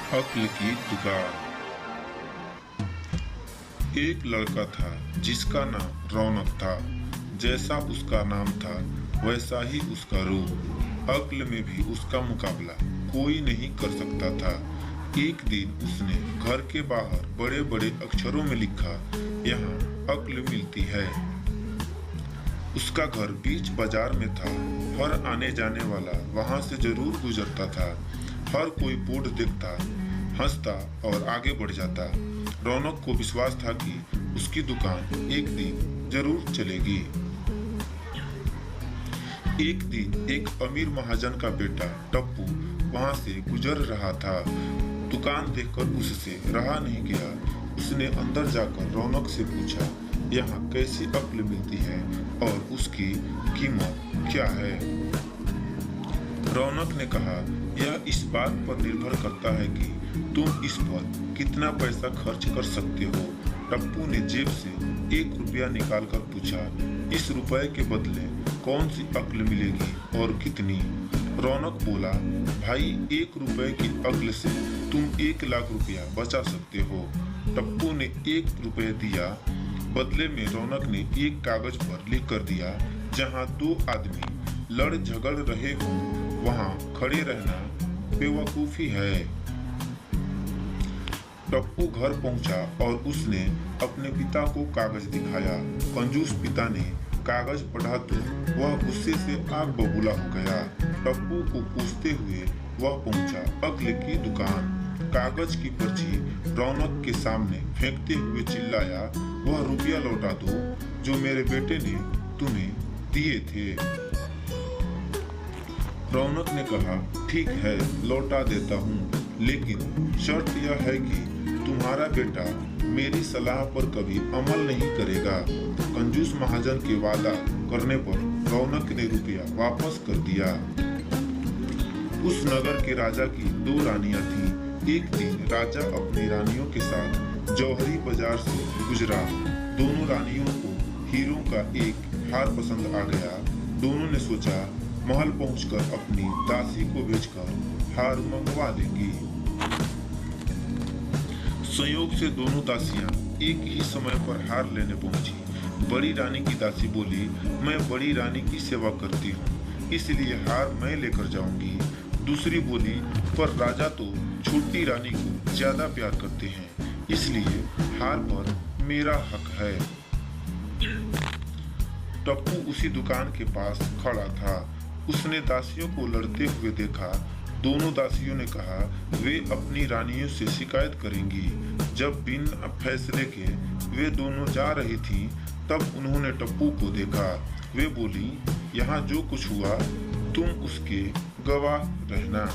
अक्ल की दुकान। एक लड़का था जिसका नाम रौनक था। जैसा उसका नाम था वैसा ही उसका रूप। अक्ल में भी उसका मुकाबला कोई नहीं कर सकता था। एक दिन उसने घर के बाहर बड़े बड़े अक्षरों में लिखा, यहाँ अक्ल मिलती है। उसका घर बीच बाजार में था। हर आने जाने वाला वहां से जरूर गुजरता था। हर कोई बोर्ड देखता, हंसता और आगे बढ़ जाता। रौनक को विश्वास था कि उसकी दुकान एक दिन जरूर चलेगी। एक दिन एक अमीर महाजन का बेटा टप्पू वहां से गुजर रहा था। दुकान देखकर उससे रहा नहीं गया। उसने अंदर जाकर रौनक से पूछा, यहाँ कैसी अक्ल मिलती है और उसकी कीमत क्या है। रौनक ने कहा, यह इस बात पर निर्भर करता है कि तुम इस पर कितना पैसा खर्च कर सकते हो। टप्पू ने जेब से 1 रुपया निकालकर पूछा, इस रुपए के बदले कौन सी अक्ल मिलेगी और कितनी। रौनक बोला, भाई 1 रुपए की अक्ल से तुम 1 लाख रुपया बचा सकते हो। टप्पू ने 1 रुपये दिया। बदले में रौनक ने एक कागज पर लिख कर दिया, जहाँ 2 आदमी लड़ झगड़ रहे हो वहाँ खड़े रहना बेवकूफी है। टप्पू घर पहुंचा और उसने अपने पिता को कागज दिखाया। कंजूस पिता ने कागज पढ़ा तो वह गुस्से से आग बबूला हो गया। टप्पू को पूछते हुए वह पहुंचा अक्ल की दुकान। कागज की पर्ची रौनक के सामने फेंकते हुए चिल्लाया, वह रुपया लौटा दो जो मेरे बेटे ने तुम्हें दिए थे। रौनक ने कहा, ठीक है लौटा देता हूँ, लेकिन शर्त यह है कि तुम्हारा बेटा मेरी सलाह पर कभी अमल नहीं करेगा। कंजूस महाजन के वादा करने पर रौनक ने रुपया वापस कर दिया। उस नगर के राजा की 2 रानियां थीं। एक दिन राजा अपनी रानियों के साथ जौहरी बाजार से गुजरा। दोनों रानियों को हीरों का एक हार पसंद आ गया। दोनों ने सोचा महल पहुंचकर अपनी दासी को भेजकर हार मंगवा लेंगी। संयोग से दोनों दासियां एक ही समय पर हार लेने पहुंची। बड़ी रानी की दासी बोली, मैं बड़ी रानी की सेवा करती हूँ, इसलिए हार मैं लेकर जाऊंगी। दूसरी बोली, पर राजा तो छोटी रानी को ज्यादा प्यार करते हैं, इसलिए हार पर मेरा हक है। टप्पू उसी दुकान के पास खड़ा था। उसने दासियों को लड़ते हुए देखा। दोनों दासियों ने कहा वे अपनी रानियों से शिकायत करेंगी। जब बिना फैसले के वे दोनों जा रही थीं, तब उन्होंने टप्पू को देखा। वे बोली, यहाँ जो कुछ हुआ तुम उसके गवाह रहना।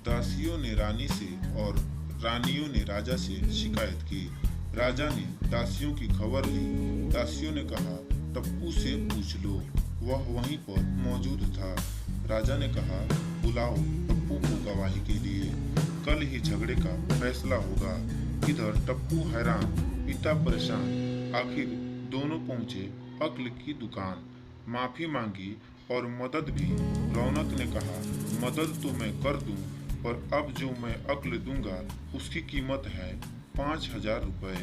दासियों ने रानी से और रानियों ने राजा से शिकायत की। राजा ने दासियों की खबर ली। दासियों ने कहा, टप्पू से पूछ लो, वह वहीं पर मौजूद था। राजा ने कहा, बुलाओ टप्पू को गवाही के लिए, कल ही झगड़े का फैसला होगा। इधर टप्पू हैरान, पिता परेशान। आखिर दोनों पहुंचे अक्ल की दुकान। माफी मांगी और मदद भी। रौनक ने कहा, मदद तो मैं कर दूं, पर अब जो मैं अक्ल दूंगा उसकी कीमत है 5000 रुपए।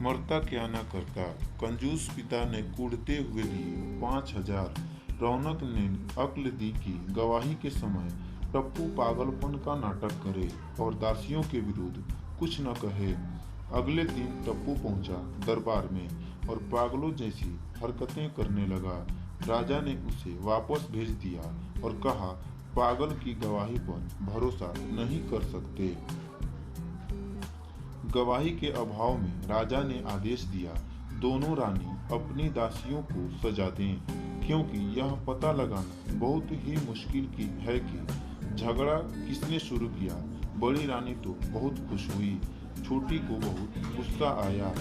मरता क्या न करता। कंजूस पिता ने कूदते हुए दिए 5000। रौनक ने अक्ल दी कि गवाही के समय टप्पू पागलपन का नाटक करे और दासियों के विरुद्ध कुछ न कहे। अगले दिन टप्पू पहुंचा दरबार में और पागलों जैसी हरकतें करने लगा। राजा ने उसे वापस भेज दिया और कहा, पागल की गवाही पर भरोसा नहीं कर सकते। गवाही के अभाव में राजा ने आदेश दिया, दोनों रानी अपनी दासियों को सजा दें, क्योंकि यह पता लगाना बहुत ही मुश्किल की है कि झगड़ा किसने शुरू किया। बड़ी रानी तो बहुत खुश हुई, छोटी को बहुत गुस्सा आया।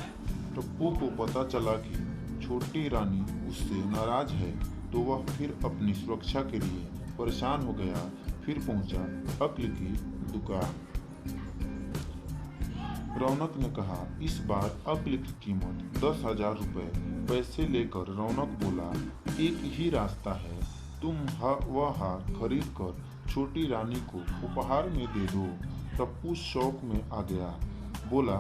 टप्पू को पता चला कि छोटी रानी उससे नाराज है, तो वह फिर अपनी सुरक्षा के लिए परेशान हो गया। फिर पहुंचा अक्ल की दुकान। रौनक ने कहा, इस बार अक्ल की कीमत 10,000 रुपए। पैसे लेकर रौनक बोला, एक ही रास्ता है, तुम वह हार खरीद कर छोटी रानी को उपहार में दे दो। टप्पू शौक में आ गया, बोला,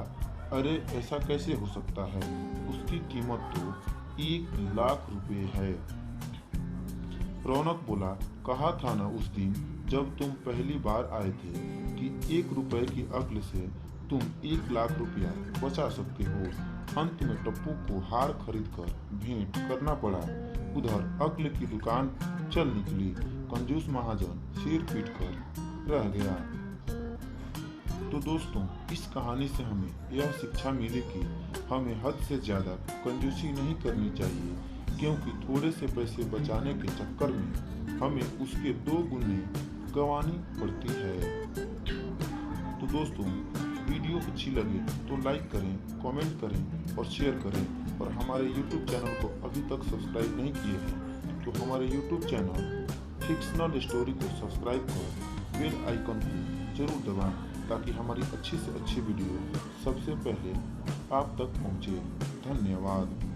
अरे ऐसा कैसे हो सकता है, उसकी कीमत तो 1 लाख रुपए है। रौनक बोला, कहा था ना उस दिन जब तुम पहली बार आए थे कि 1 रुपए की अक्ल से तुम 1 लाख रुपया बचा सकते हो। अंत में टप्पू को हार खरीद कर भेंट करना पड़ा। उधर अक्ल की दुकान चल निकली। कंजूस महाजन सिर पीट कर रह गया। तो दोस्तों, इस कहानी से हमें यह शिक्षा मिली कि हमें हद से ज़्यादा कंजूसी नहीं करनी चाहिए, क्योंकि थोड़े से पैसे बचाने के चक्कर में हमें उसके 2 गुने गंवानी पड़ती है। तो दोस्तों, वीडियो अच्छी लगे तो लाइक करें, कमेंट करें और शेयर करें। और हमारे YouTube चैनल को अभी तक सब्सक्राइब नहीं किए हैं तो हमारे YouTube चैनल फिक्शनल स्टोरी को सब्सक्राइब कर बेल आइकन को जरूर दबाएं, ताकि हमारी अच्छी से अच्छी वीडियो सबसे पहले आप तक पहुंचे। धन्यवाद।